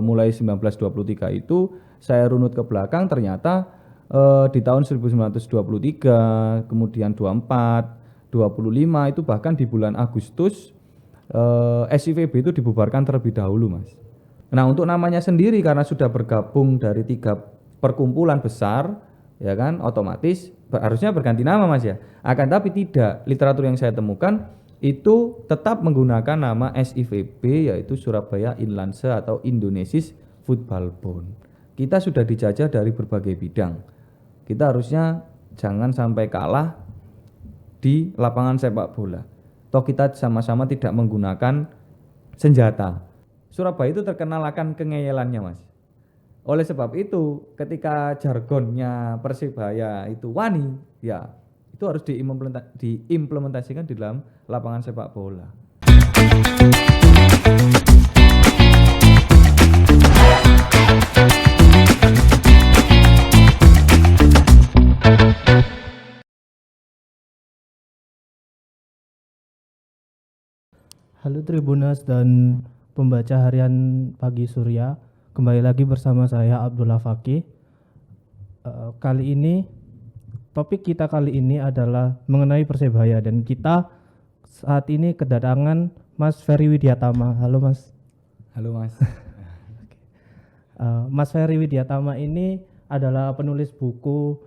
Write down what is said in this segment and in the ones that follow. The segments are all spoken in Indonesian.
mulai 1923 itu saya runut ke belakang, ternyata di tahun 1923, kemudian 24, 25 itu bahkan di bulan Agustus SIVB itu dibubarkan terlebih dahulu, Mas. Nah, untuk namanya sendiri karena sudah bergabung dari 3 perkumpulan besar, ya kan, otomatis harusnya berganti nama, Mas ya. Akan tapi tidak, literatur yang saya temukan itu tetap menggunakan nama SIVB, yaitu Surabaya Inlandse atau Indonesis Football Bond. Kita sudah dijajah dari berbagai bidang. Kita harusnya jangan sampai kalah di lapangan sepak bola. Toh kita sama-sama tidak menggunakan senjata. Surabaya itu terkenal akan kengeyelannya, Mas. Oleh sebab itu, ketika jargonnya Persebaya itu wani, ya itu harus diimplementasikan di dalam lapangan sepak bola. Halo Tribuners dan pembaca harian Pagi Surya, kembali lagi bersama saya Abdullah Fakih. Kali ini topik kita kali ini adalah mengenai Persebaya dan kita saat ini kedatangan Mas Ferry Widiatama. Halo Mas. Halo, Mas. Mas Ferry Widiatama ini adalah penulis buku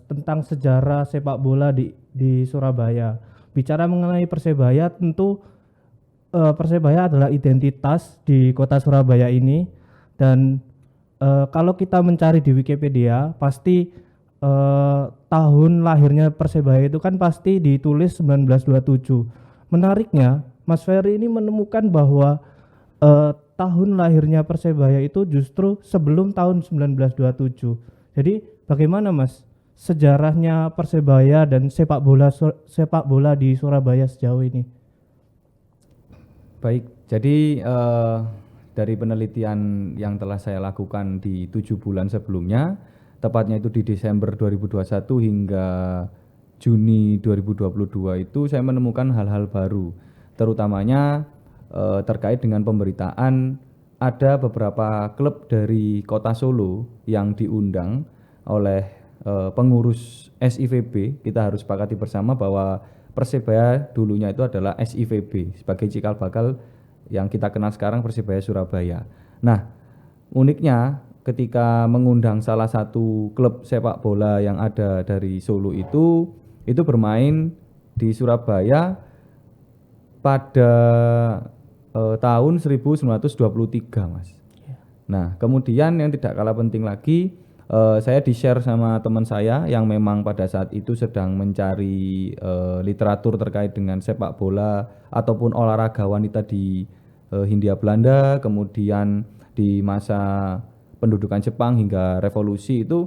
tentang sejarah sepak bola di Surabaya. Bicara mengenai Persebaya, tentu Persebaya adalah identitas di kota Surabaya ini, dan kalau kita mencari di Wikipedia pasti tahun lahirnya Persebaya itu kan pasti ditulis 1927. Menariknya Mas Ferry ini menemukan bahwa tahun lahirnya Persebaya itu justru sebelum tahun 1927. Jadi bagaimana Mas sejarahnya Persebaya dan sepak bola di Surabaya sejauh ini? Baik, jadi dari penelitian yang telah saya lakukan di 7 bulan sebelumnya, tepatnya itu di Desember 2021 hingga Juni 2022 itu saya menemukan hal-hal baru, terutamanya terkait dengan pemberitaan ada beberapa klub dari kota Solo yang diundang oleh pengurus SIVB. Kita harus sepakati bersama bahwa Persebaya dulunya itu adalah SIVB sebagai cikal bakal yang kita kenal sekarang Persebaya Surabaya. Nah, uniknya ketika mengundang salah satu klub sepak bola yang ada dari Solo itu bermain di Surabaya pada tahun 1923, Mas. Nah, kemudian yang tidak kalah penting lagi, saya di-share sama teman saya yang memang pada saat itu sedang mencari literatur terkait dengan sepak bola ataupun olahraga wanita di Hindia Belanda, kemudian di masa pendudukan Jepang hingga revolusi itu,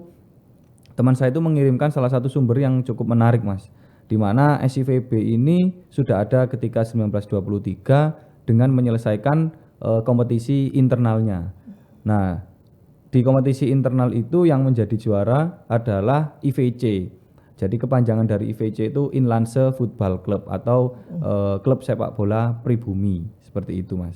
teman saya itu mengirimkan salah satu sumber yang cukup menarik, Mas, di mana SIVB ini sudah ada ketika 1923 dengan menyelesaikan kompetisi internalnya. Nah, di kompetisi internal itu yang menjadi juara adalah IVC. Jadi kepanjangan dari IVC itu Inlandse Football Club atau klub sepak bola pribumi, seperti itu, Mas.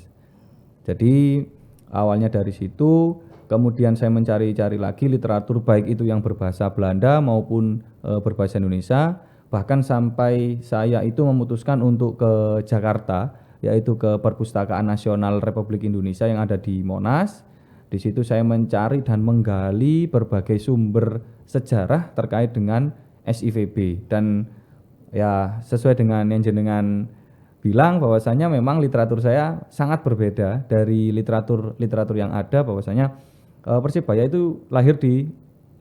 Jadi awalnya dari situ, kemudian saya mencari-cari lagi literatur baik itu yang berbahasa Belanda maupun berbahasa Indonesia, bahkan sampai saya itu memutuskan untuk ke Jakarta, yaitu ke Perpustakaan Nasional Republik Indonesia yang ada di Monas. Di situ saya mencari dan menggali berbagai sumber sejarah terkait dengan SIVB, dan ya sesuai dengan yang jenengan bilang bahwasanya memang literatur saya sangat berbeda dari literatur yang ada, bahwasanya Persebaya itu lahir di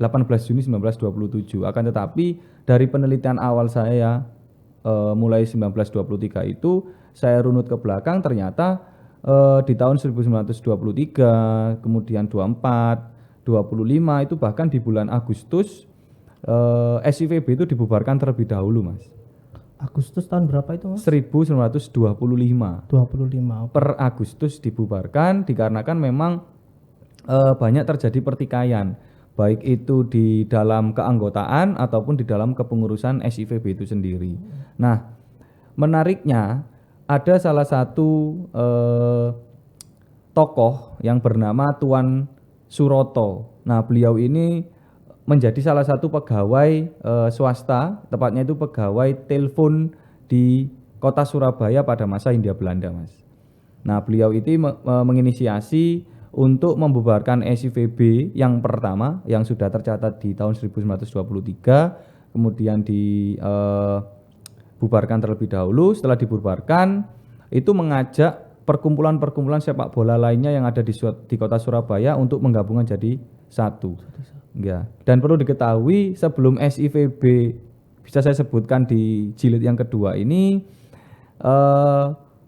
18 Juni 1927. Akan tetapi dari penelitian awal saya mulai 1923 itu saya runut ke belakang, ternyata di tahun 1923, kemudian 24, 25 itu bahkan di bulan Agustus SIVB itu dibubarkan terlebih dahulu, Mas. Agustus tahun berapa itu, Mas? 1925. 25. Per Agustus dibubarkan dikarenakan memang banyak terjadi pertikaian, baik itu di dalam keanggotaan ataupun di dalam kepengurusan SIVB itu sendiri. Nah, menariknya ada salah satu tokoh yang bernama Tuan Suroto. Nah, beliau ini menjadi salah satu pegawai swasta, tepatnya itu pegawai telepon di kota Surabaya pada masa Hindia Belanda, Mas. Nah, beliau itu menginisiasi untuk membubarkan SIVB yang pertama yang sudah tercatat di tahun 1923, kemudian dibubarkan terlebih dahulu. Setelah dibubarkan, itu mengajak perkumpulan-perkumpulan sepak bola lainnya yang ada di kota Surabaya untuk menggabungkan jadi satu. Ya. Dan perlu diketahui sebelum SIVB bisa saya sebutkan di jilid yang kedua ini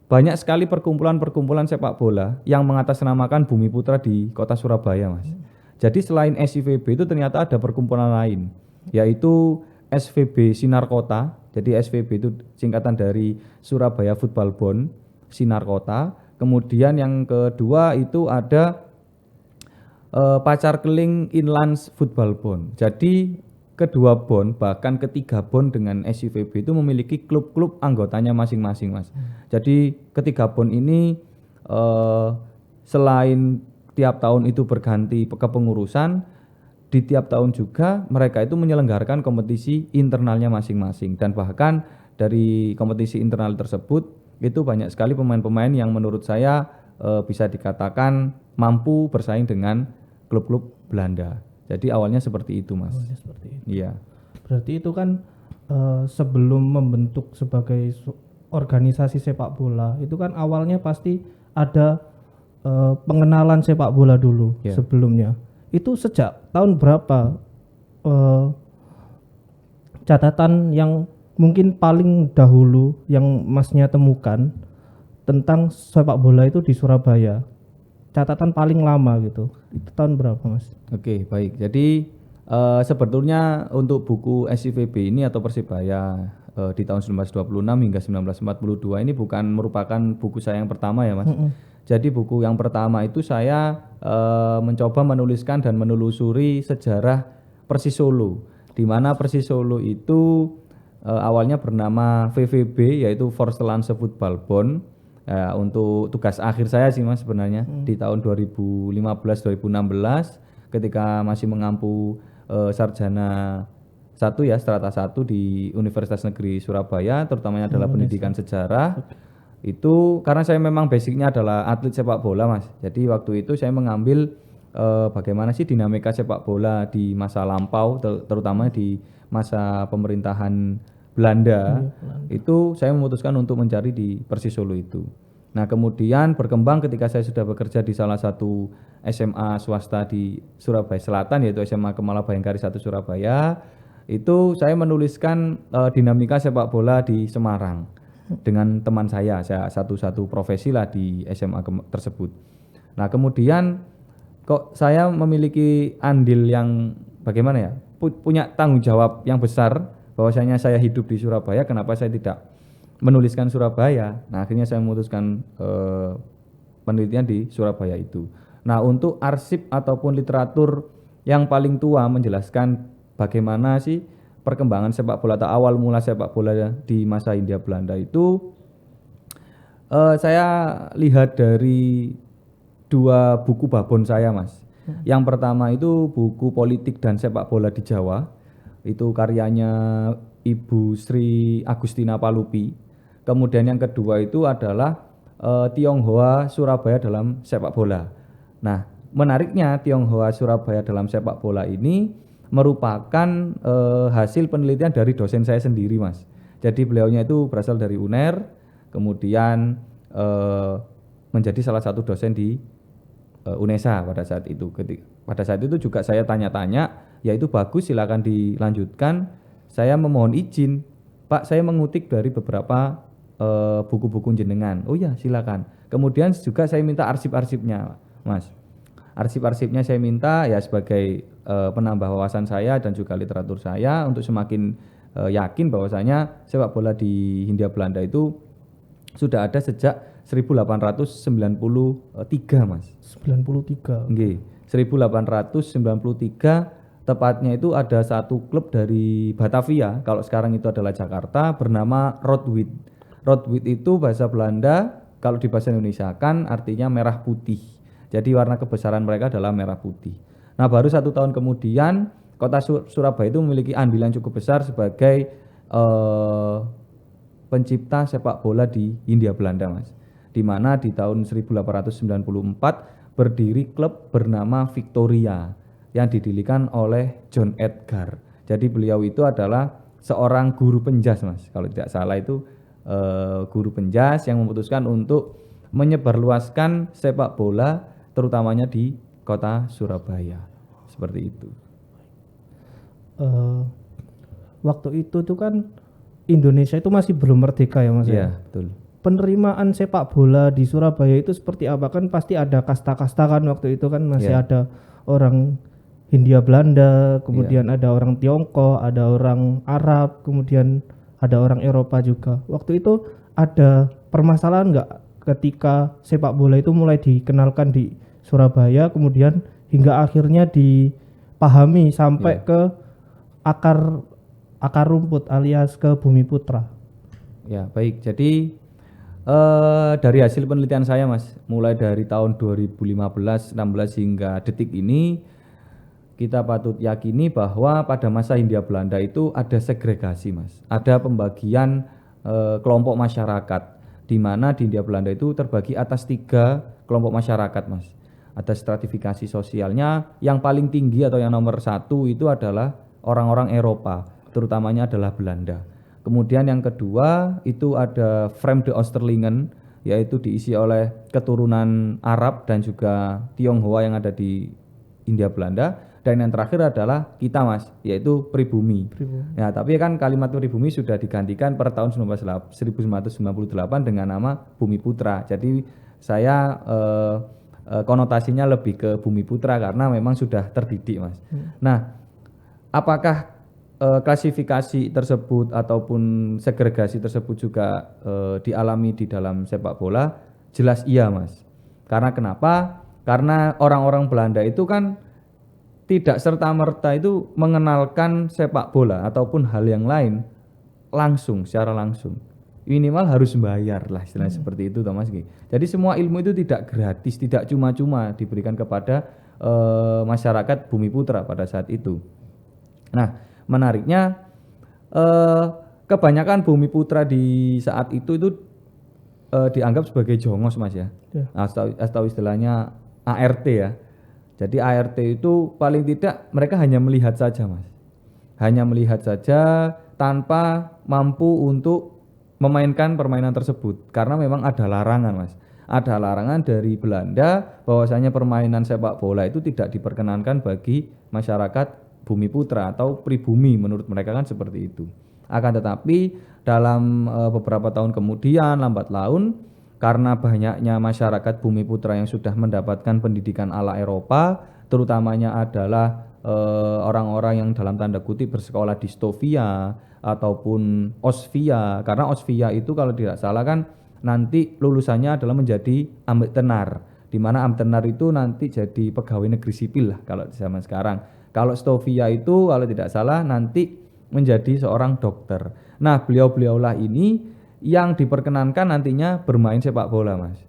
banyak sekali perkumpulan-perkumpulan sepak bola yang mengatasnamakan Bumi Putra di kota Surabaya, Mas. Jadi selain SIVB itu ternyata ada perkumpulan lain, yaitu SVB Sinar Kota. Jadi SVB itu singkatan dari Surabaya Football Bond, Sinar Kota. Kemudian yang kedua itu ada Pacar Keling Inlands Football Bond. Jadi kedua bond, bahkan ketiga bond dengan SIVB itu memiliki klub-klub anggotanya masing-masing, Mas. Jadi ketiga bond ini selain tiap tahun itu berganti kepengurusan, di tiap tahun juga mereka itu menyelenggarakan kompetisi internalnya masing-masing. Dan bahkan dari kompetisi internal tersebut itu banyak sekali pemain-pemain yang menurut saya bisa dikatakan mampu bersaing dengan klub-klub Belanda. Jadi awalnya seperti itu, Mas. Awalnya seperti itu. Iya. Berarti itu kan sebelum membentuk sebagai organisasi sepak bola, itu kan awalnya pasti ada pengenalan sepak bola dulu sebelumnya. Itu sejak tahun berapa catatan yang mungkin paling dahulu yang Masnya temukan tentang sepak bola itu di Surabaya? Catatan paling lama gitu, itu tahun berapa, Mas? Oke, baik. Jadi sebetulnya untuk buku SIVB ini atau Persibaya di tahun 1926 hingga 1942 ini bukan merupakan buku saya yang pertama ya, Mas. Jadi buku yang pertama itu saya mencoba menuliskan dan menelusuri sejarah Persis Solo, di mana Persis Solo itu awalnya bernama VVB, yaitu Vorstelandse Voetbal Bond. Untuk tugas akhir saya sih, Mas, sebenarnya di tahun 2015-2016 ketika masih mengampu sarjana 1 ya, strata 1 di Universitas Negeri Surabaya, terutamanya adalah pendidikan sejarah. Itu karena saya memang basicnya adalah atlet sepak bola, Mas. Jadi waktu itu saya mengambil bagaimana sih dinamika sepak bola di masa lampau, terutama di masa pemerintahan Belanda. Itu saya memutuskan untuk mencari di Persis Solo itu. Nah, kemudian berkembang ketika saya sudah bekerja di salah satu SMA swasta di Surabaya Selatan, yaitu SMA Kemala Bayangkari 1 Surabaya. Itu saya menuliskan dinamika sepak bola di Semarang dengan teman saya satu-satu profesi lah di SMA tersebut. Nah, kemudian kok saya memiliki andil yang bagaimana ya, punya tanggung jawab yang besar bahwasanya saya hidup di Surabaya, kenapa saya tidak menuliskan Surabaya? Nah, akhirnya saya memutuskan penelitian di Surabaya itu. Nah, untuk arsip ataupun literatur yang paling tua menjelaskan bagaimana sih perkembangan sepak bola atau awal mula sepak bola di masa Hindia Belanda itu, saya lihat dari 2 buku babon saya, Mas. Yang pertama itu buku Politik dan Sepak Bola di Jawa. Itu karyanya Ibu Sri Agustina Palupi. Kemudian yang kedua itu adalah Tionghoa Surabaya dalam sepak bola. Nah, menariknya Tionghoa Surabaya dalam sepak bola ini merupakan hasil penelitian dari dosen saya sendiri, Mas. Jadi beliaunya itu berasal dari UNER, kemudian menjadi salah satu dosen di UNESA pada saat itu. Pada saat itu juga saya tanya-tanya, yaitu bagus, silakan dilanjutkan. Saya memohon izin, Pak, saya mengutip dari beberapa buku-buku jenengan. Oh ya, silakan. Kemudian juga saya minta arsip-arsipnya, Mas. Arsip-arsipnya saya minta ya sebagai penambah wawasan saya dan juga literatur saya untuk semakin yakin bahwasanya sepak bola di Hindia Belanda itu sudah ada sejak 1893, Mas. 93. Nggih, 1893, tepatnya itu ada satu klub dari Batavia, kalau sekarang itu adalah Jakarta, bernama Rood-Wit. Rood-Wit itu bahasa Belanda, kalau di bahasa Indonesia kan artinya merah putih. Jadi warna kebesaran mereka adalah merah putih. Nah, baru 1 tahun kemudian kota Surabaya itu memiliki andil yang cukup besar sebagai pencipta sepak bola di Hindia Belanda, Mas. Di mana di tahun 1894 berdiri klub bernama Victoria yang didirikan oleh John Edgar. Jadi beliau itu adalah seorang guru penjas, Mas. Kalau tidak salah itu guru penjas yang memutuskan untuk menyebarluaskan sepak bola terutamanya di kota Surabaya. Seperti itu. Waktu itu tuh kan Indonesia itu masih belum merdeka ya Mas ya. Iya, betul. Penerimaan sepak bola di Surabaya itu seperti apa? Kan pasti ada kasta-kasta kan waktu itu kan masih Iya. ada orang Hindia Belanda, kemudian ada orang Tiongkok, ada orang Arab, kemudian ada orang Eropa juga. Waktu itu ada permasalahan nggak ketika sepak bola itu mulai dikenalkan di Surabaya, kemudian hingga akhirnya dipahami sampai ke akar rumput alias ke Bumi Putra. Ya, baik. Jadi dari hasil penelitian saya, Mas, mulai dari tahun 2015, 16 hingga detik ini, kita patut yakini bahwa pada masa Hindia Belanda itu ada segregasi, Mas. Ada pembagian kelompok masyarakat, di mana di Hindia Belanda itu terbagi atas 3 kelompok masyarakat, Mas. Ada stratifikasi sosialnya, yang paling tinggi atau yang nomor 1 itu adalah orang-orang Eropa, terutamanya adalah Belanda. Kemudian yang kedua itu ada Vreemde Oosterlingen, yaitu diisi oleh keturunan Arab dan juga Tionghoa yang ada di Hindia Belanda. Dan yang terakhir adalah kita, Mas, yaitu pribumi. Ya, tapi kan kalimat pribumi sudah digantikan per tahun 1998 dengan nama Bumi Putra. Jadi saya konotasinya lebih ke Bumi Putra karena memang sudah terdidik, Mas. Nah, apakah klasifikasi tersebut ataupun segregasi tersebut juga dialami di dalam sepak bola? Jelas iya, Mas. Karena kenapa? Karena orang-orang Belanda itu kan tidak serta-merta itu mengenalkan sepak bola ataupun hal yang lain langsung, secara langsung. Minimal harus bayar lah, istilahnya seperti itu, Mas. Jadi semua ilmu itu tidak gratis, tidak cuma-cuma diberikan kepada masyarakat Bumi Putra pada saat itu. Nah, menariknya kebanyakan Bumi Putra di saat itu dianggap sebagai jongos, Mas ya. Atau istilahnya ART ya. Jadi ART itu paling tidak mereka hanya melihat saja, Mas. Hanya melihat saja tanpa mampu untuk memainkan permainan tersebut karena memang ada larangan, Mas. Ada larangan dari Belanda bahwasanya permainan sepak bola itu tidak diperkenankan bagi masyarakat Bumi Putra atau pribumi, menurut mereka kan seperti itu. Akan tetapi dalam beberapa tahun kemudian lambat laun karena banyaknya masyarakat Bumi Putra yang sudah mendapatkan pendidikan ala Eropa, terutamanya adalah orang-orang yang dalam tanda kutip bersekolah di Stovia ataupun Osvia, karena Osvia itu kalau tidak salah kan nanti lulusannya adalah menjadi ambtenar, di mana ambtenar itu nanti jadi pegawai negeri sipil lah kalau di zaman sekarang. Kalau Stovia itu kalau tidak salah nanti menjadi seorang dokter. Nah, beliau-beliaulah ini yang diperkenankan nantinya bermain sepak bola, Mas.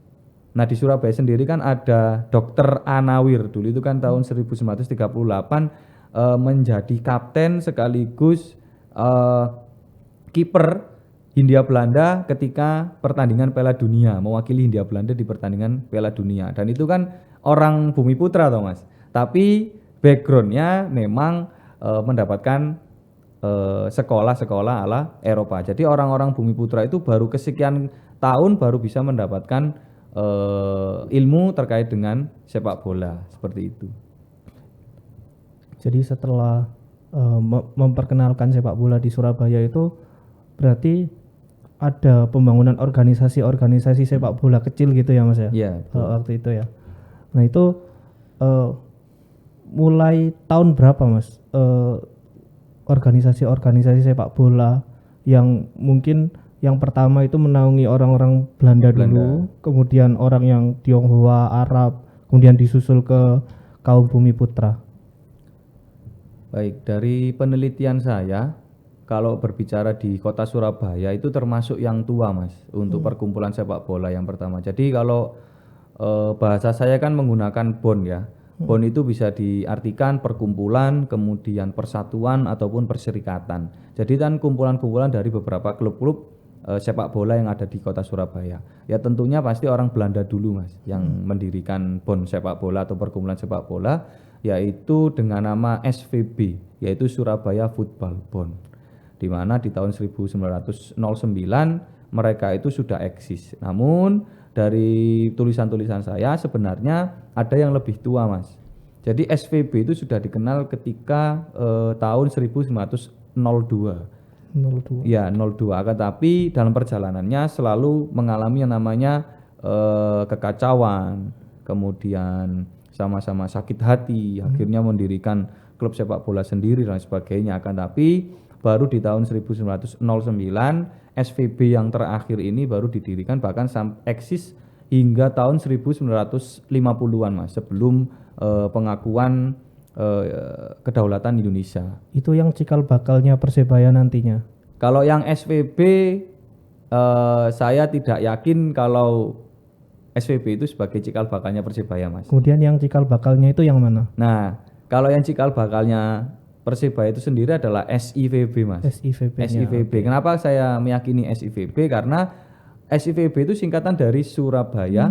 Nah, di Surabaya sendiri kan ada Dokter Anawir, dulu itu kan tahun 1938 menjadi kapten sekaligus kiper Hindia Belanda ketika pertandingan Piala Dunia, mewakili Hindia Belanda di pertandingan Piala Dunia. Dan itu kan orang Bumi Putra toh, Mas. Tapi backgroundnya memang mendapatkan sekolah-sekolah ala Eropa. Jadi orang-orang Bumi Putra itu baru kesekian tahun baru bisa mendapatkan ilmu terkait dengan sepak bola, seperti itu. Jadi setelah memperkenalkan sepak bola di Surabaya itu berarti ada pembangunan organisasi-organisasi sepak bola kecil gitu ya, Mas ya? Iya, waktu itu ya. Nah, itu mulai tahun berapa, Mas? Organisasi-organisasi sepak bola yang mungkin yang pertama itu menaungi orang-orang Belanda dulu, kemudian orang yang Tionghoa, Arab, kemudian disusul ke kaum Bumi Putra. Baik, dari penelitian saya, kalau berbicara di kota Surabaya itu termasuk yang tua, Mas, untuk perkumpulan sepak bola yang pertama. Jadi kalau bahasa saya kan menggunakan BON ya. BON itu bisa diartikan perkumpulan, kemudian persatuan ataupun perserikatan. Jadi kan kumpulan-kumpulan dari beberapa klub-klub sepak bola yang ada di kota Surabaya. Ya tentunya pasti orang Belanda dulu Mas yang mendirikan BON sepak bola atau perkumpulan sepak bola, yaitu dengan nama SVB, yaitu Surabaya Football Bond. Di mana di tahun 1909 mereka itu sudah eksis. Namun dari tulisan-tulisan saya sebenarnya ada yang lebih tua Mas. Jadi SVB itu sudah dikenal ketika tahun 1902. 02. Ya 02, akan tapi dalam perjalanannya selalu mengalami yang namanya kekacauan, kemudian sama-sama sakit hati, akhirnya mendirikan klub sepak bola sendiri dan sebagainya. Akan tapi baru di tahun 1909 SVB yang terakhir ini baru didirikan, bahkan eksis hingga tahun 1950-an Mas, sebelum pengakuan kedaulatan Indonesia. Itu yang cikal bakalnya Persebaya nantinya. Kalau yang SVB saya tidak yakin kalau SVB itu sebagai cikal bakalnya Persebaya Mas. Kemudian yang cikal bakalnya itu yang mana? Nah, kalau yang cikal bakalnya Persebaya itu sendiri adalah SIVB Mas. SIVB-nya. SIVB. Kenapa saya meyakini SIVB? Karena SIVB itu singkatan dari Surabaya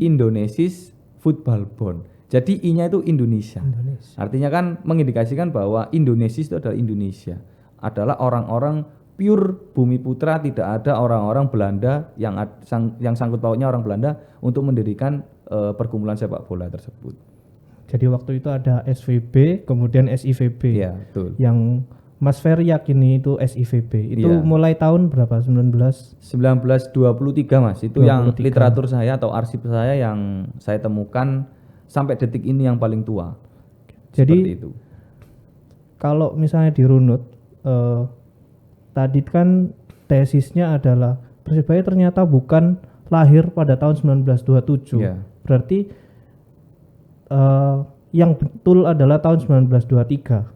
Indonesian Football Bond. Jadi I-nya itu Indonesia. Artinya kan mengindikasikan bahwa Indonesia itu adalah Indonesia. Adalah orang-orang pure bumi putra, tidak ada orang-orang Belanda yang sangkut pautnya orang Belanda untuk mendirikan perkumpulan sepak bola tersebut. Jadi waktu itu ada SVB, kemudian SIVB. Iya, betul. Yang Mas Ferry yakini itu SIVB. Itu Iya. mulai tahun berapa? 1923 Mas. Itu 23. yang literatur saya atau arsip saya yang saya temukan sampai detik ini yang paling tua. Jadi Seperti itu. kalau misalnya dirunut, tadi kan tesisnya adalah Persebaya ternyata bukan lahir pada tahun 1927. Iya. Berarti yang betul adalah tahun 1923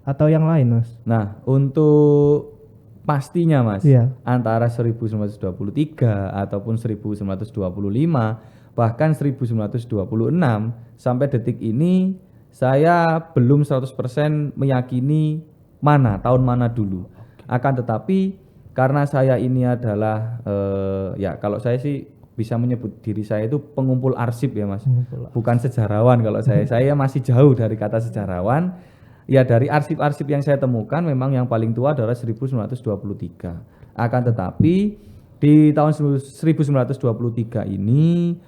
atau yang lain Mas? Nah, untuk pastinya Mas, Iya. antara 1923 ataupun 1925 bahkan 1926 sampai detik ini saya belum 100% meyakini tahun mana dulu. Akan tetapi karena saya ini adalah ya kalau saya sih bisa menyebut diri saya itu pengumpul arsip ya Mas. Bukan sejarawan kalau saya masih jauh dari kata sejarawan. Ya dari arsip-arsip yang saya temukan memang yang paling tua adalah 1923. Akan tetapi di tahun 1923 ini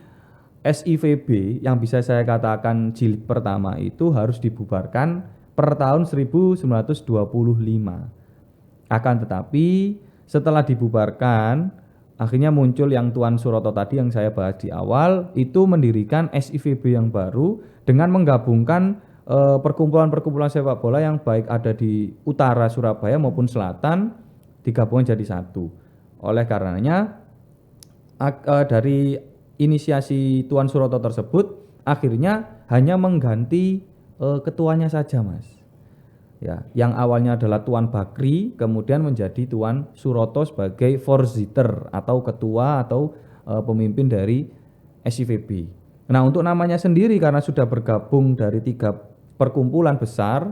SIVB yang bisa saya katakan jilid pertama itu harus dibubarkan per tahun 1925. Akan tetapi setelah dibubarkan akhirnya muncul yang Tuan Suroto tadi yang saya bahas di awal, itu mendirikan SIVB yang baru dengan menggabungkan perkumpulan-perkumpulan sepak bola yang baik ada di utara Surabaya maupun selatan digabungkan jadi satu. Oleh karenanya dari inisiasi Tuan Suroto tersebut akhirnya hanya mengganti ketuanya saja Mas. Ya, yang awalnya adalah Tuan Bakri kemudian menjadi Tuan Suroto sebagai Vorsitter atau ketua atau pemimpin dari SIVB. Nah, untuk namanya sendiri karena sudah bergabung dari 3 perkumpulan besar,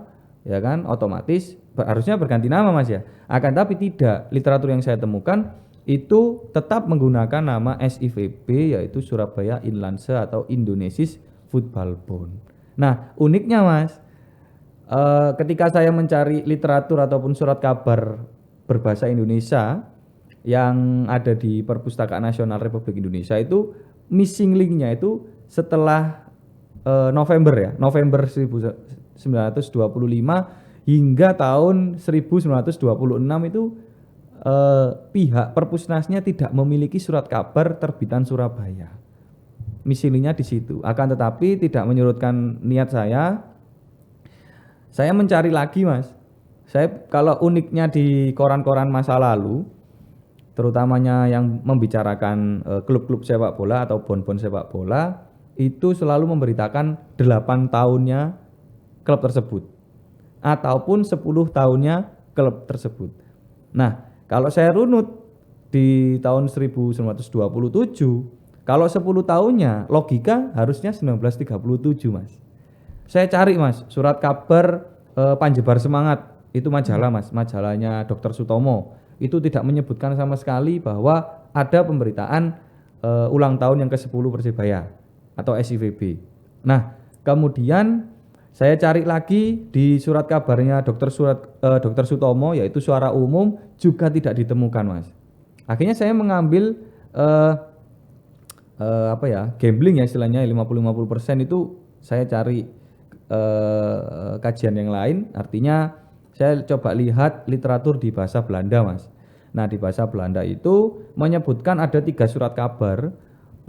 ya kan, otomatis harusnya berganti nama Mas ya. Akan tapi tidak, literatur yang saya temukan itu tetap menggunakan nama SIVB yaitu Surabaya Inlandse atau Indonesian Football Bond. Nah, uniknya Mas, ketika saya mencari literatur ataupun surat kabar berbahasa Indonesia yang ada di Perpustakaan Nasional Republik Indonesia itu missing link-nya itu setelah November 1925 hingga tahun 1926 itu pihak Perpusnasnya tidak memiliki surat kabar terbitan Surabaya. Missing link-nya di situ. Akan tetapi tidak menyurutkan niat saya mencari lagi Mas. Saya kalau uniknya di koran-koran masa lalu, terutamanya yang membicarakan klub-klub sepak bola atau bon-bon sepak bola, itu selalu memberitakan 8 tahunnya klub tersebut ataupun 10 tahunnya klub tersebut. Nah, kalau saya runut di tahun 1927, Kalau 10 tahunnya logika harusnya 1937 Mas. Saya cari Mas surat kabar Panjebar Semangat, itu majalah Mas, majalahnya Dr. Sutomo. Itu tidak menyebutkan sama sekali bahwa ada pemberitaan ulang tahun yang ke-10 Persebaya atau SIVB. Nah, kemudian saya cari lagi di surat kabarnya Dr. Sutomo, yaitu Suara Umum, juga tidak ditemukan Mas. Akhirnya saya mengambil gambling ya istilahnya, 50-50% itu saya cari kajian yang lain. Artinya saya coba lihat literatur di bahasa Belanda Mas. Nah, di bahasa Belanda itu menyebutkan ada 3 surat kabar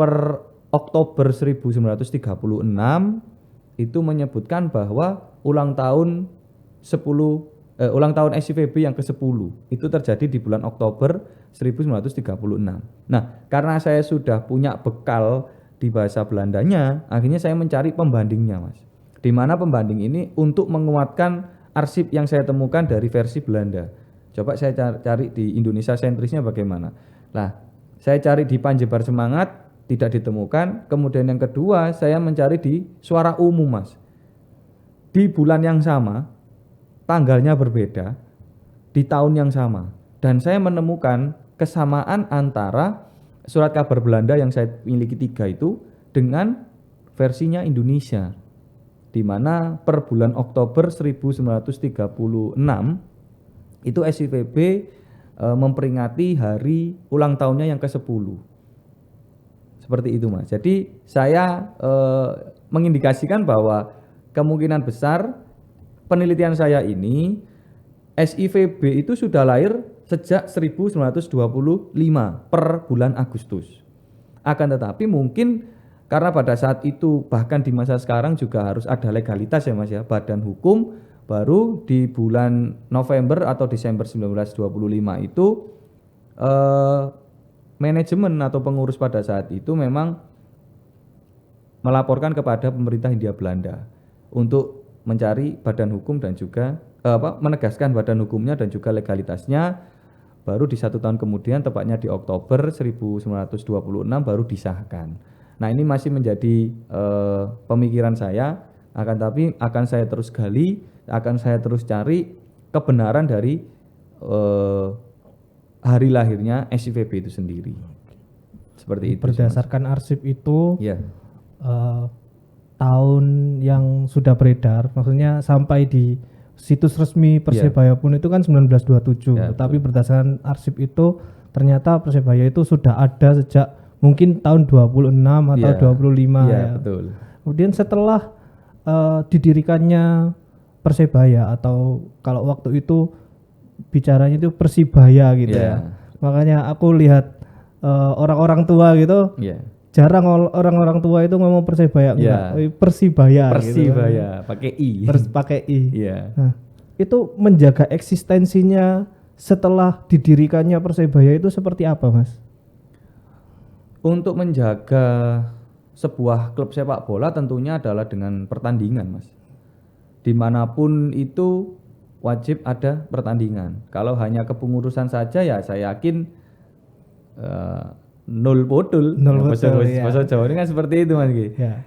per Oktober 1936 itu menyebutkan bahwa ulang tahun SIVB yang ke-10 itu terjadi di bulan Oktober 1936. Nah, karena saya sudah punya bekal di bahasa Belandanya, akhirnya saya mencari pembandingnya Mas. Di mana pembanding ini untuk menguatkan arsip yang saya temukan dari versi Belanda. Coba saya cari di Indonesia sentrisnya bagaimana. Nah, saya cari di Panjebar Semangat, tidak ditemukan. Kemudian yang kedua, saya mencari di Suara Umum Mas. Di bulan yang sama, tanggalnya berbeda, di tahun yang sama. Dan saya menemukan kesamaan antara surat kabar Belanda yang saya miliki 3 itu dengan versinya Indonesia. Di mana per bulan Oktober 1936 itu SIVB memperingati hari ulang tahunnya yang ke-10. Seperti itu Mas. Jadi saya mengindikasikan bahwa kemungkinan besar penelitian saya ini SIVB itu sudah lahir sejak 1925 per bulan Agustus. Akan tetapi mungkin karena pada saat itu bahkan di masa sekarang juga harus ada legalitas ya Mas ya, badan hukum, baru di bulan November atau Desember 1925 itu manajemen atau pengurus pada saat itu memang melaporkan kepada pemerintah Hindia Belanda untuk mencari badan hukum dan juga menegaskan badan hukumnya dan juga legalitasnya. Baru di 1 tahun kemudian, tepatnya di Oktober 1926 baru disahkan. Nah, ini masih menjadi pemikiran saya, tapi akan saya terus gali, akan saya terus cari kebenaran dari hari lahirnya SIVB itu sendiri. Seperti itu. Berdasarkan arsip itu, ya. Tahun yang sudah beredar, maksudnya sampai di situs resmi Persebaya pun itu kan 1927, tapi berdasarkan arsip itu ternyata Persebaya itu sudah ada sejak mungkin tahun 26 atau 25 ya. Betul. Kemudian setelah didirikannya Persebaya, atau kalau waktu itu bicaranya itu Persibaya gitu ya. Makanya aku lihat orang-orang tua gitu, jarang orang-orang tua itu ngomong Persebaya, enggak, Persibaya. Persibaya, gitu. Pakai I. Pakai I. Nah, itu menjaga eksistensinya setelah didirikannya Persebaya itu seperti apa, Mas? Untuk menjaga sebuah klub sepak bola tentunya adalah dengan pertandingan, Mas. Dimanapun itu wajib ada pertandingan. Kalau hanya kepengurusan saja ya saya yakin nol bodul. Bahasa Jawa ini kan seperti itu Mas.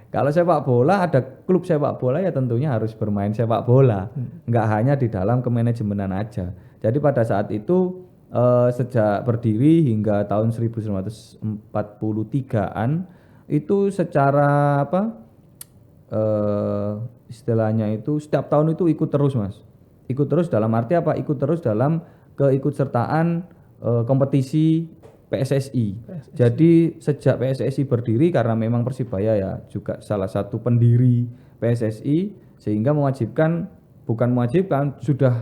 Kalau sepak bola, ada klub sepak bola ya tentunya harus bermain sepak bola. Enggak hanya di dalam kemanajemenan aja. Jadi pada saat itu sejak berdiri hingga tahun 1943-an itu secara istilahnya itu setiap tahun itu ikut terus Mas. Ikut terus dalam arti apa? Ikut terus dalam keikutsertaan kompetisi PSSI. Jadi sejak PSSI berdiri, karena memang Persibaya ya juga salah satu pendiri PSSI, sehingga sudah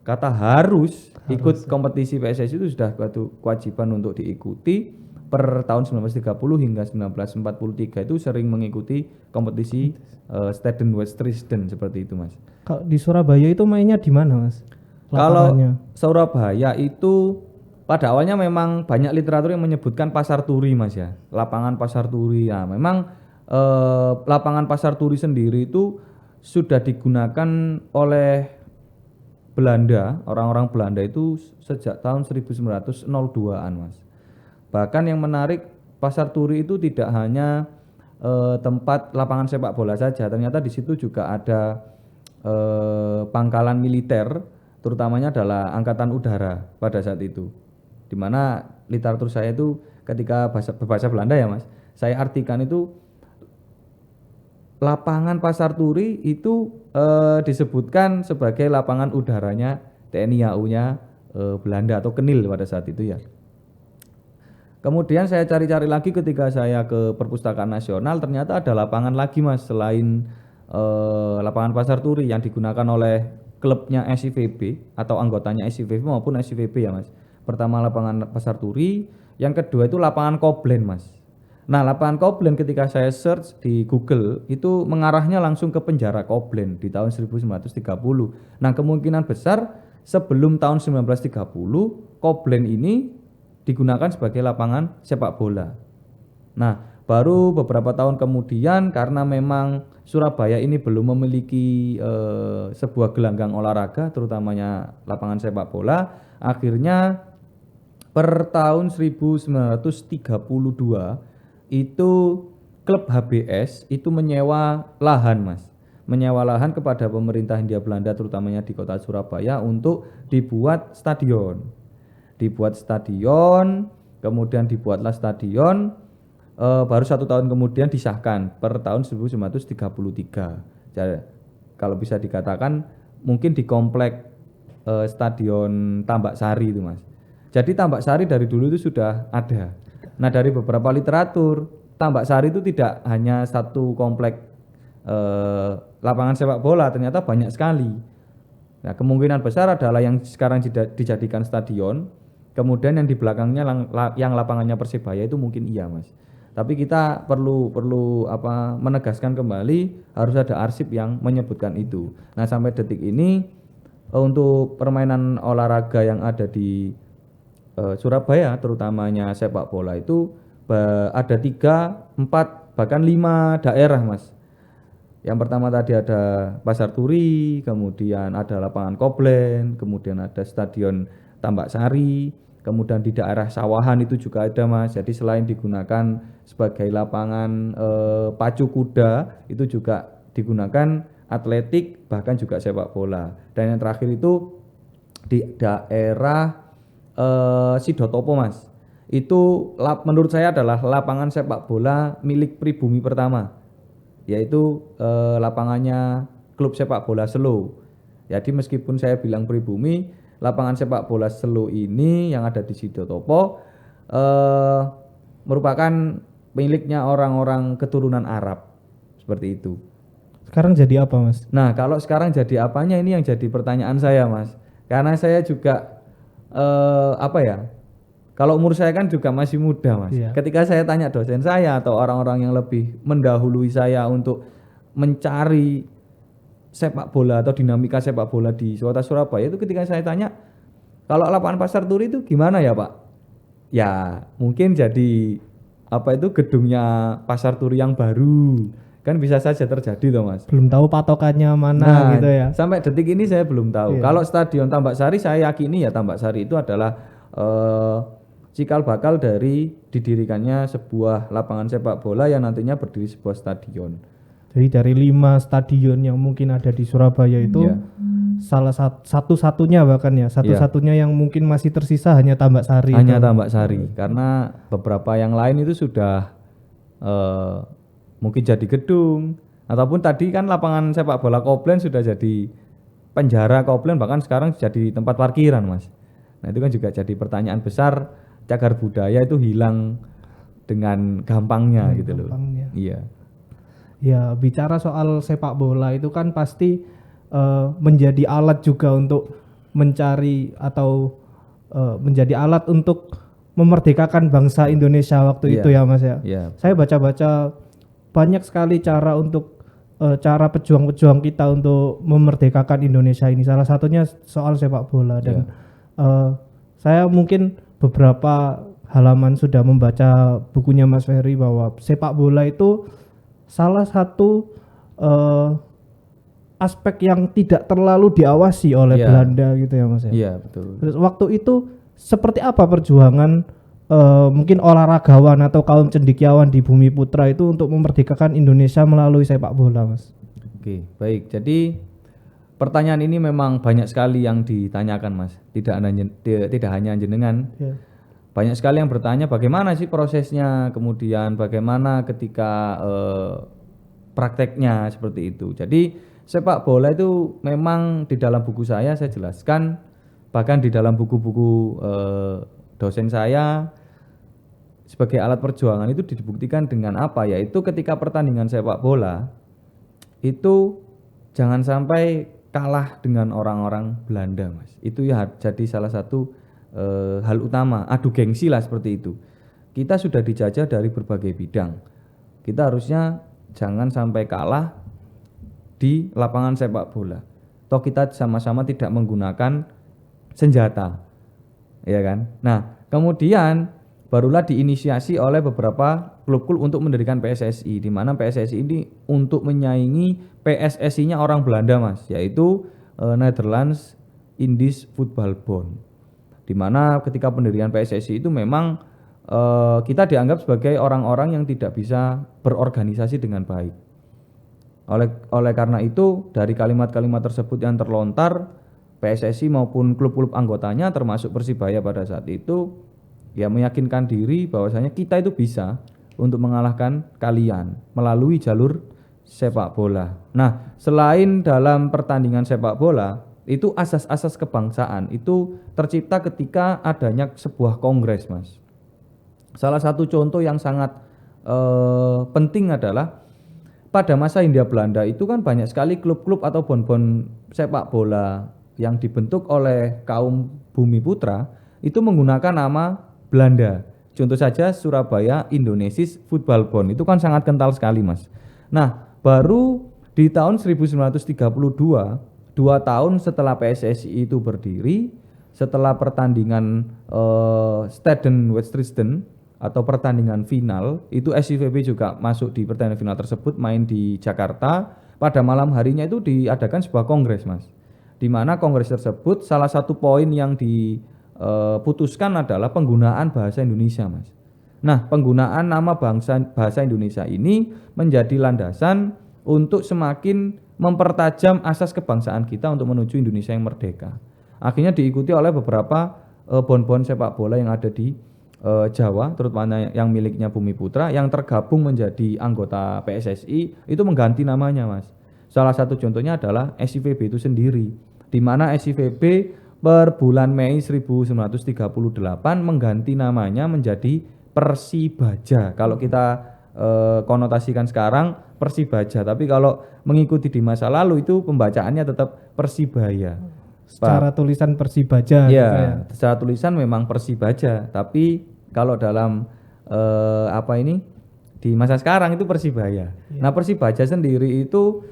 kata harus ikut kompetisi PSSI itu sudah suatu kewajiban untuk diikuti. Per tahun 1930 hingga 1943 itu sering mengikuti kompetisi Steden Westrisden seperti itu Mas. Kalau di Surabaya itu mainnya di mana Mas? Kalau Surabaya itu pada awalnya memang banyak literatur yang menyebutkan Pasar Turi Mas ya, lapangan Pasar Turi. Nah, memang lapangan Pasar Turi sendiri itu sudah digunakan oleh Belanda, orang-orang Belanda itu sejak tahun 1902-an Mas. Bahkan yang menarik Pasar Turi itu tidak hanya tempat lapangan sepak bola saja, ternyata di situ juga ada pangkalan militer, terutamanya adalah Angkatan Udara pada saat itu. Di mana literatur saya itu ketika berbahasa Belanda ya Mas, saya artikan itu lapangan Pasar Turi itu disebutkan sebagai lapangan udaranya TNI AU-nya Belanda atau Kenil pada saat itu ya. Kemudian saya cari-cari lagi ketika saya ke Perpustakaan Nasional, ternyata ada lapangan lagi Mas selain lapangan Pasar Turi yang digunakan oleh klubnya SIVB atau anggotanya SIVB maupun SIVB ya Mas. Pertama lapangan Pasar Turi, yang kedua itu lapangan Koblen Mas. Nah, lapangan Koblen ketika saya search di Google itu mengarahnya langsung ke penjara Koblen di tahun 1930. Nah, kemungkinan besar sebelum tahun 1930 Koblen ini digunakan sebagai lapangan sepak bola. Nah, baru beberapa tahun kemudian karena memang Surabaya ini belum memiliki sebuah gelanggang olahraga terutamanya lapangan sepak bola, akhirnya per tahun 1932 itu klub HBS itu menyewa lahan Mas, menyewa lahan kepada pemerintah Hindia Belanda terutamanya di kota Surabaya untuk dibuat stadion. Kemudian dibuatlah stadion, baru 1 tahun kemudian disahkan per tahun 1933. Jadi, kalau bisa dikatakan mungkin di komplek stadion Tambak Sari itu Mas. Jadi Tambak Sari dari dulu itu sudah ada. Nah, dari beberapa literatur, Tambak Sari itu tidak hanya satu komplek lapangan sepak bola, ternyata banyak sekali. Nah, kemungkinan besar adalah yang sekarang dijadikan stadion, kemudian yang di belakangnya yang lapangannya Persebaya itu mungkin iya Mas. Tapi kita perlu menegaskan kembali harus ada arsip yang menyebutkan itu. Nah, sampai detik ini untuk permainan olahraga yang ada di Surabaya terutamanya sepak bola itu ada 3, 4 bahkan 5 daerah Mas. Yang pertama tadi ada Pasar Turi, kemudian ada lapangan Koblen, kemudian ada stadion Tambak Sari, kemudian di daerah Sawahan itu juga ada Mas. Jadi selain digunakan sebagai lapangan pacu kuda, itu juga digunakan atletik bahkan juga sepak bola. Dan yang terakhir itu di daerah Sidotopo Mas. Itu menurut saya adalah lapangan sepak bola milik pribumi pertama, yaitu lapangannya klub sepak bola Selo. Jadi meskipun saya bilang pribumi, lapangan sepak bola Selo ini yang ada di Sidotopo merupakan miliknya orang-orang keturunan Arab, seperti itu. Sekarang jadi apa Mas? Nah, kalau sekarang jadi apanya ini yang jadi pertanyaan saya Mas. Karena saya juga kalau umur saya kan juga masih muda Mas. Iya. Ketika saya tanya dosen saya atau orang-orang yang lebih mendahului saya untuk mencari sepak bola atau dinamika sepak bola di kota Surabaya, itu ketika saya tanya kalau lapangan Pasar Turi itu gimana ya Pak? Ya mungkin jadi gedungnya Pasar Turi yang baru, kan bisa saja terjadi toh Mas. Belum tahu patokannya mana gitu ya. Sampai detik ini saya belum tahu. Iya. Kalau stadion Tambak Sari saya yakini ya Tambak Sari itu adalah cikal bakal dari didirikannya sebuah lapangan sepak bola yang nantinya berdiri sebuah stadion. Jadi dari 5 stadion yang mungkin ada di Surabaya itu Iya. salah satu-satunya bahkan ya, satu-satunya yang mungkin masih tersisa hanya Tambak Sari. Hanya Tambak Sari, karena beberapa yang lain itu sudah mungkin jadi gedung, ataupun tadi kan lapangan sepak bola Koblen sudah jadi penjara Koblen, bahkan sekarang jadi tempat parkiran Mas. Nah itu kan juga jadi pertanyaan besar, cagar budaya itu hilang dengan gampangnya gitu loh. Iya. Ya, bicara soal sepak bola itu kan pasti menjadi alat juga untuk mencari atau menjadi alat untuk memerdekakan bangsa Indonesia waktu itu ya Mas ya. Iya. Saya baca-baca banyak sekali cara untuk cara pejuang-pejuang kita untuk memerdekakan Indonesia ini. Salah satunya soal sepak bola dan saya mungkin beberapa halaman sudah membaca bukunya Mas Ferry bahwa sepak bola itu salah satu aspek yang tidak terlalu diawasi oleh Belanda gitu ya Mas ya. Iya betul. Terus waktu itu seperti apa perjuangan mungkin olahragawan atau kaum cendekiawan di Bumi Putra itu untuk memerdekakan Indonesia melalui sepak bola, Mas? Oke, baik. Jadi pertanyaan ini memang banyak sekali yang ditanyakan, Mas. Tidak hanya jenengan. Ya. Banyak sekali yang bertanya bagaimana sih prosesnya, kemudian bagaimana ketika prakteknya seperti itu. Jadi sepak bola itu memang di dalam buku saya jelaskan, bahkan di dalam buku-buku dosen saya sebagai alat perjuangan itu dibuktikan dengan apa? Yaitu ketika pertandingan sepak bola itu jangan sampai kalah dengan orang-orang Belanda, Mas. Itu ya jadi salah satu hal utama, adu gengsi lah seperti itu. Kita sudah dijajah dari berbagai bidang. Kita harusnya jangan sampai kalah di lapangan sepak bola. Toh kita sama-sama tidak menggunakan senjata. Ya kan? Nah, kemudian barulah diinisiasi oleh beberapa klub-klub untuk mendirikan PSSI, di mana PSSI ini untuk menyaingi PSSI-nya orang Belanda, Mas, yaitu Netherlands Indies Football Bond. Di mana ketika pendirian PSSI itu memang kita dianggap sebagai orang-orang yang tidak bisa berorganisasi dengan baik. Oleh karena itu, dari kalimat-kalimat tersebut yang terlontar, PSSI maupun klub-klub anggotanya termasuk Persibaya pada saat itu ya meyakinkan diri bahwasanya kita itu bisa untuk mengalahkan kalian melalui jalur sepak bola. Nah, selain dalam pertandingan sepak bola, itu asas-asas kebangsaan itu tercipta ketika adanya sebuah kongres, Mas. Salah satu contoh yang sangat penting adalah pada masa Hindia Belanda itu kan banyak sekali klub-klub atau bon-bon sepak bola yang dibentuk oleh kaum Bumi Putra itu menggunakan nama Belanda. Contoh saja Surabaya Indonesisch Football Bond, itu kan sangat kental sekali, Mas. Nah, baru di tahun 1932, 2 tahun setelah PSSI itu berdiri, setelah pertandingan Steden-Wedstrijden atau pertandingan final, itu SIVB juga masuk di pertandingan final tersebut, main di Jakarta. Pada malam harinya itu diadakan sebuah kongres, Mas. Di mana kongres tersebut salah satu poin yang diputuskan adalah penggunaan bahasa Indonesia, Mas. Nah, penggunaan nama bahasa Indonesia ini menjadi landasan untuk semakin mempertajam asas kebangsaan kita untuk menuju Indonesia yang merdeka. Akhirnya diikuti oleh beberapa bon-bon sepak bola yang ada di Jawa, terutama yang miliknya Bumi Putra, yang tergabung menjadi anggota PSSI, itu mengganti namanya, Mas. Salah satu contohnya adalah SIVB itu sendiri, di mana SIVB per bulan Mei 1938 mengganti namanya menjadi Persibaja. Kalau kita konotasikan sekarang Persibaja, tapi kalau mengikuti di masa lalu itu pembacaannya tetap Persibaya. Secara tulisan Persibaja Ya, gitu ya. secara tulisan memang Persibaja, tapi kalau dalam di masa sekarang itu Persibaya. Nah, Persibaja sendiri itu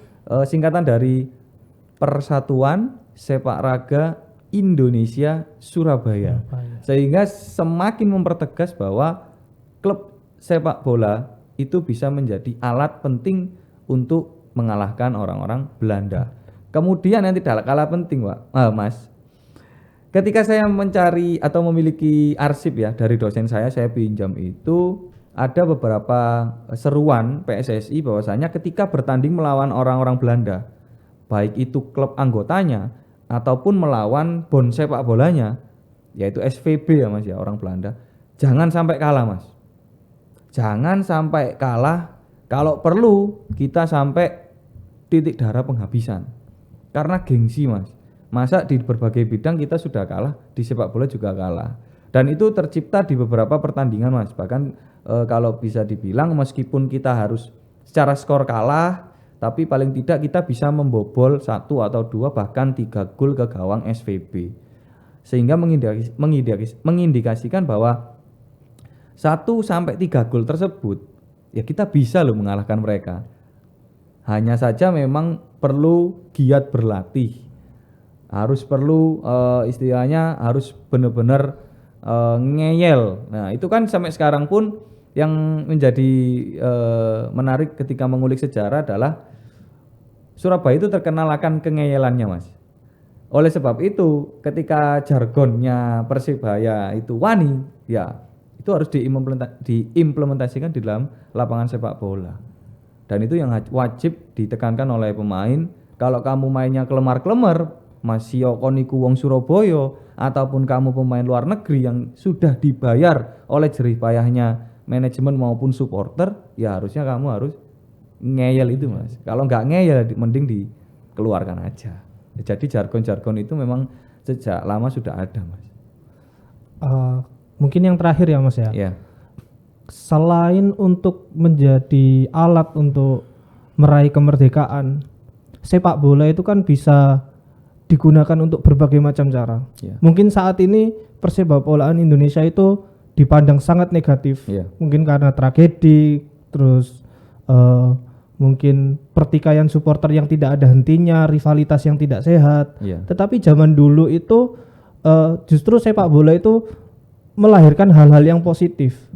singkatan dari Persatuan Sepak Raga Indonesia Surabaya. Sehingga semakin mempertegas bahwa klub sepak bola itu bisa menjadi alat penting untuk mengalahkan orang-orang Belanda. Kemudian yang tidak kalah penting, Mas, ketika saya mencari atau memiliki arsip ya dari dosen saya pinjam itu ada beberapa seruan PSSI bahwasanya ketika bertanding melawan orang-orang Belanda, baik itu klub anggotanya ataupun melawan bon sepak bolanya, yaitu SVB ya, Mas ya, orang Belanda, jangan sampai kalah, Mas. Jangan sampai kalah, kalau perlu kita sampai titik darah penghabisan. Karena gengsi, Mas. Masa di berbagai bidang kita sudah kalah, di sepak bola juga kalah. Dan itu tercipta di beberapa pertandingan, Mas. Bahkan kalau bisa dibilang meskipun kita harus secara skor kalah, tapi paling tidak kita bisa membobol 1 atau 2 bahkan 3 gol ke gawang SVB. Sehingga mengindikasikan bahwa 1 sampai 3 gol tersebut ya kita bisa loh mengalahkan mereka. Hanya saja memang perlu giat berlatih. Harus perlu istilahnya harus benar-benar ngeyel. Nah, itu kan sampai sekarang pun yang menjadi menarik ketika mengulik sejarah adalah Surabaya itu terkenal akan kengeyelannya, Mas. Oleh sebab itu, ketika jargonnya Persibaya itu wani, ya Itu harus diimplementasikan di dalam lapangan sepak bola. Dan itu yang wajib ditekankan oleh pemain. Kalau kamu mainnya kelemar-kelemar, Mas Yoko niku wong Surabaya, ataupun kamu pemain luar negeri yang sudah dibayar oleh jerih payahnya manajemen maupun supporter, ya harusnya kamu harus ngeyel itu, Mas. Kalau nggak ngeyel, mending dikeluarkan aja. Jadi jargon-jargon itu memang sejak lama sudah ada, Mas. Mungkin yang terakhir ya Mas ya. Ya. Selain untuk menjadi alat untuk meraih kemerdekaan, sepak bola itu kan bisa digunakan untuk berbagai macam cara. Ya. Mungkin saat ini persepakbolaan Indonesia itu dipandang sangat negatif. Ya. Mungkin karena tragedi, terus mungkin pertikaian supporter yang tidak ada hentinya, rivalitas yang tidak sehat. Ya. Tetapi zaman dulu itu justru sepak bola itu melahirkan hal-hal yang positif.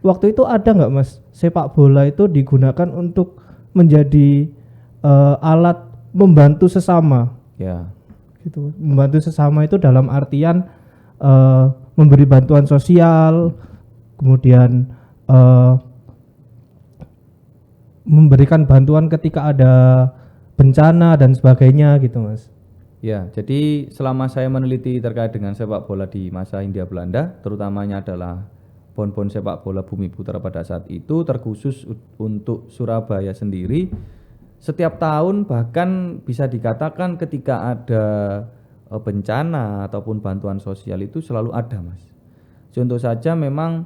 Waktu itu ada nggak Mas, sepak bola itu digunakan untuk menjadi alat membantu sesama? Ya. Gitu. Membantu sesama itu dalam artian memberi bantuan sosial, kemudian memberikan bantuan ketika ada bencana dan sebagainya gitu Mas. Ya, jadi selama saya meneliti terkait dengan sepak bola di masa Hindia Belanda, terutamanya adalah pon-pon sepak bola Bumi Putra pada saat itu, terkhusus untuk Surabaya sendiri, setiap tahun bahkan bisa dikatakan ketika ada bencana ataupun bantuan sosial itu selalu ada, Mas. Contoh saja memang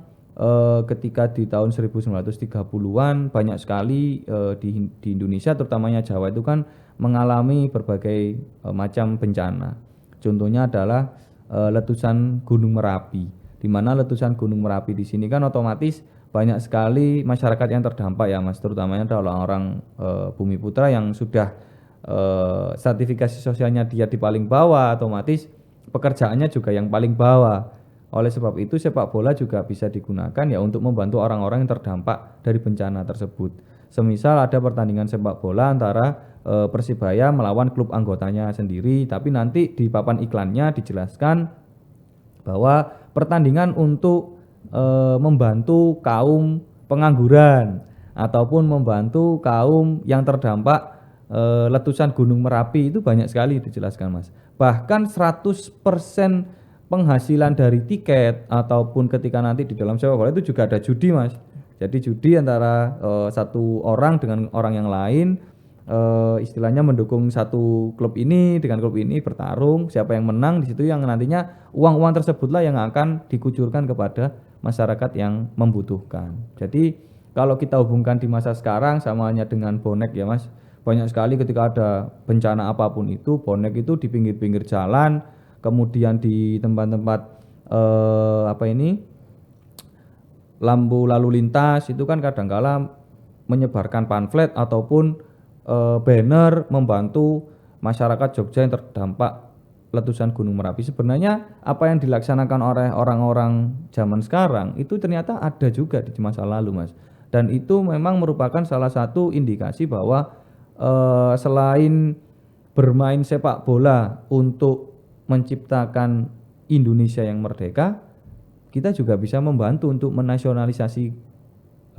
ketika di tahun 1930-an banyak sekali di Indonesia, terutamanya Jawa itu kan mengalami berbagai macam bencana. Contohnya adalah letusan Gunung Merapi, di mana letusan Gunung Merapi di sini kan otomatis banyak sekali masyarakat yang terdampak ya Mas, terutamanya adalah orang Bumi Putra yang sudah sertifikasi sosialnya dia di paling bawah, otomatis pekerjaannya juga yang paling bawah. Oleh sebab itu sepak bola juga bisa digunakan ya untuk membantu orang-orang yang terdampak dari bencana tersebut. Semisal ada pertandingan sepak bola antara Persibaya melawan klub anggotanya sendiri, tapi nanti di papan iklannya dijelaskan bahwa pertandingan untuk membantu kaum pengangguran ataupun membantu kaum yang terdampak letusan Gunung Merapi, itu banyak sekali dijelaskan Mas. Bahkan 100% penghasilan dari tiket ataupun ketika nanti di dalam sepak bola itu juga ada judi Mas. Jadi judi antara satu orang dengan orang yang lain, istilahnya mendukung satu klub ini dengan klub ini bertarung, siapa yang menang di situ yang nantinya uang-uang tersebutlah yang akan dikucurkan kepada masyarakat yang membutuhkan. Jadi kalau kita hubungkan di masa sekarang sama halnya dengan bonek ya Mas, banyak sekali ketika ada bencana apapun itu bonek itu di pinggir-pinggir jalan, kemudian di tempat-tempat lampu lalu lintas itu kan kadang-kala menyebarkan pamflet ataupun banner membantu masyarakat Jogja yang terdampak letusan Gunung Merapi. Sebenarnya apa yang dilaksanakan oleh orang-orang zaman sekarang itu ternyata ada juga di masa lalu Mas. Dan itu memang merupakan salah satu indikasi bahwa selain bermain sepak bola untuk menciptakan Indonesia yang merdeka, kita juga bisa membantu untuk menasionalisasi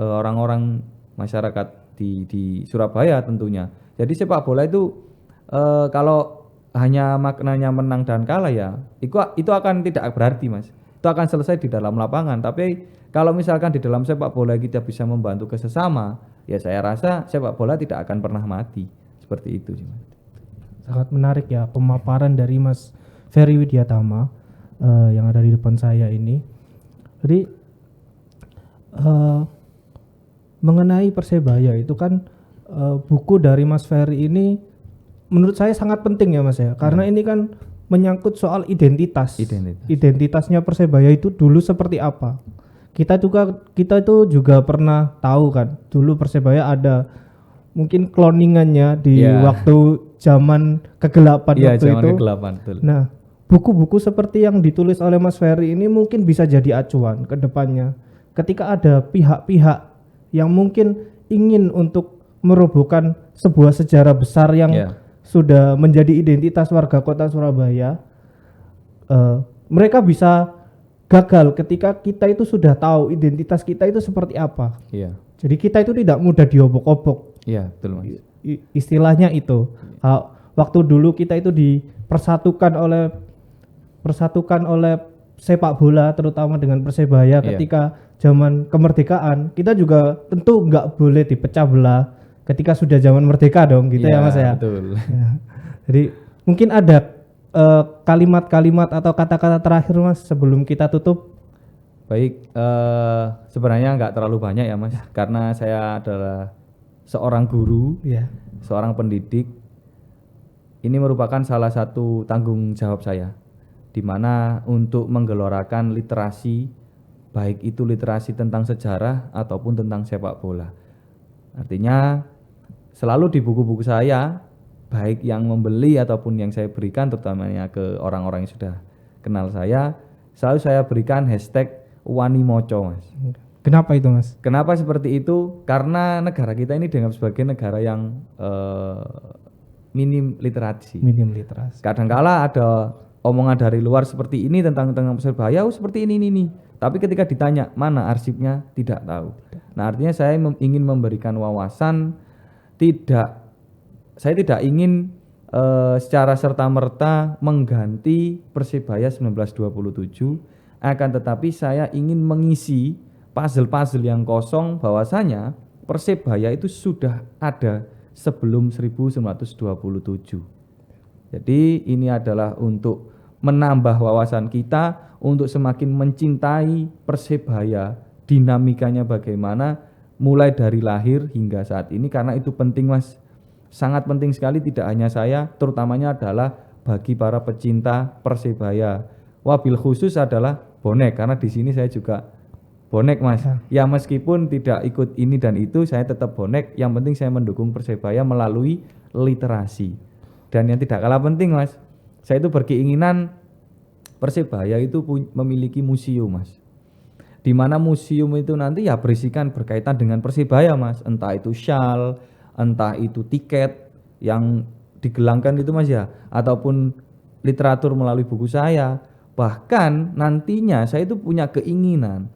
orang-orang masyarakat di Surabaya tentunya. Jadi sepak bola itu kalau hanya maknanya menang dan kalah ya, itu akan tidak berarti Mas. Itu akan selesai di dalam lapangan. Tapi kalau misalkan di dalam sepak bola kita bisa membantu ke sesama, ya saya rasa sepak bola tidak akan pernah mati. Seperti itu sih Mas. Sangat menarik ya pemaparan dari Mas Ferry Widyatama yang ada di depan saya ini. Jadi mengenai Persebaya itu kan buku dari Mas Ferry ini menurut saya sangat penting ya Mas ya, karena ini kan menyangkut soal identitasnya Persebaya itu dulu seperti apa. Kita itu juga pernah tahu kan dulu Persebaya ada mungkin cloningannya di waktu zaman kegelapan waktu itu. Betul. Nah, buku-buku seperti yang ditulis oleh Mas Ferry ini mungkin bisa jadi acuan ke depannya. Ketika ada pihak-pihak yang mungkin ingin untuk merobohkan sebuah sejarah besar yang sudah menjadi identitas warga kota Surabaya, mereka bisa gagal ketika kita itu sudah tahu identitas kita itu seperti apa. Iya. Jadi kita itu tidak mudah diobok-obok. Iya, betul Mas. Istilahnya itu. Waktu dulu kita itu dipersatukan oleh sepak bola, terutama dengan Persebaya ketika zaman kemerdekaan, kita juga tentu nggak boleh dipecah belah ketika sudah zaman merdeka dong, gitu ya Mas ya. Betul. Ya. Jadi mungkin ada kalimat-kalimat atau kata-kata terakhir Mas sebelum kita tutup. Baik, sebenarnya nggak terlalu banyak ya Mas, karena saya adalah seorang guru, seorang pendidik. Ini merupakan salah satu tanggung jawab saya, di mana untuk menggelorakan literasi, baik itu literasi tentang sejarah ataupun tentang sepak bola. Artinya selalu di buku-buku saya, baik yang membeli ataupun yang saya berikan, terutamanya ke orang-orang yang sudah kenal saya, selalu saya berikan hashtag Wani Moco Mas. Kenapa itu Mas? Kenapa seperti itu? Karena negara kita ini dianggap sebagai negara yang minim literasi. Minim literasi. Kadangkala ada omongan dari luar seperti ini tentang Persebaya, seperti ini. Tapi ketika ditanya mana arsipnya, tidak tahu. Nah, artinya saya ingin memberikan wawasan, saya tidak ingin secara serta-merta mengganti Persebaya 1927, akan tetapi saya ingin mengisi puzzle-puzzle yang kosong, bahwasanya Persebaya itu sudah ada sebelum 1927. Jadi ini adalah untuk menambah wawasan kita, untuk semakin mencintai Persebaya, dinamikanya bagaimana mulai dari lahir hingga saat ini, karena itu penting Mas. Sangat penting sekali, tidak hanya saya, terutamanya adalah bagi para pecinta Persebaya. Wabil khusus adalah bonek, karena di sini saya juga bonek Mas. Ya meskipun tidak ikut ini dan itu, saya tetap bonek. Yang penting saya mendukung Persebaya melalui literasi. Dan yang tidak kalah penting Mas, saya itu berkeinginan Persebaya itu memiliki museum Mas, di mana museum itu nanti ya berisikan berkaitan dengan Persebaya Mas, entah itu shawl, entah itu tiket yang digelangkan itu Mas ya, ataupun literatur melalui buku saya. Bahkan nantinya saya itu punya keinginan,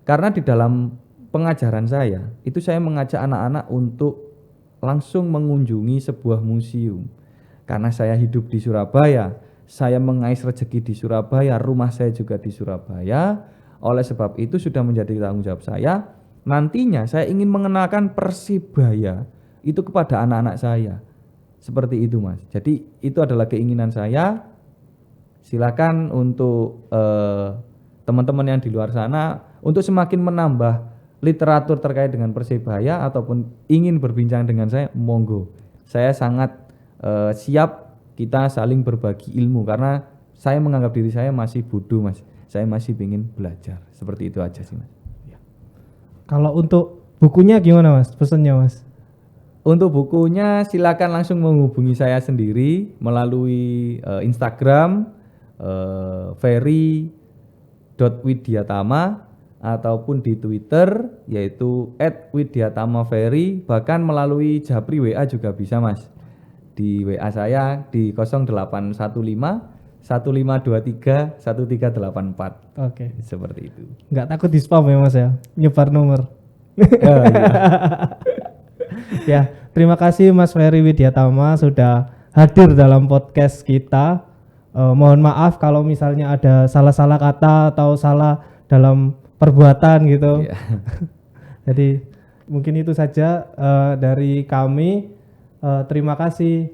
karena di dalam pengajaran saya itu saya mengajak anak-anak untuk langsung mengunjungi sebuah museum. Karena saya hidup di Surabaya, saya mengais rezeki di Surabaya, rumah saya juga di Surabaya. Oleh sebab itu sudah menjadi tanggung jawab saya. Nantinya saya ingin mengenalkan Persebaya itu kepada anak-anak saya. Seperti itu Mas. Jadi itu adalah keinginan saya. Silakan untuk teman-teman yang di luar sana untuk semakin menambah literatur terkait dengan Persebaya ataupun ingin berbincang dengan saya, monggo. Saya sangat siap kita saling berbagi ilmu, karena saya menganggap diri saya masih bodoh Mas. Saya masih ingin belajar. Seperti itu aja sih Mas. Kalau untuk bukunya gimana Mas? Pesannya Mas? Untuk bukunya silakan langsung menghubungi saya sendiri melalui Instagram ferry.widyatama ataupun di Twitter yaitu @widyatamaferry, bahkan melalui Japri WA juga bisa Mas. Di WA saya di 0815 1523 1384. Oke. Seperti itu. Nggak takut di spam ya Mas ya? Nyebar nomor. Iya. Ya, terima kasih Mas Ferry Widyatama sudah hadir dalam podcast kita. Mohon maaf kalau misalnya ada salah-salah kata atau salah dalam perbuatan gitu. Yeah. Jadi mungkin itu saja dari kami. Terima kasih.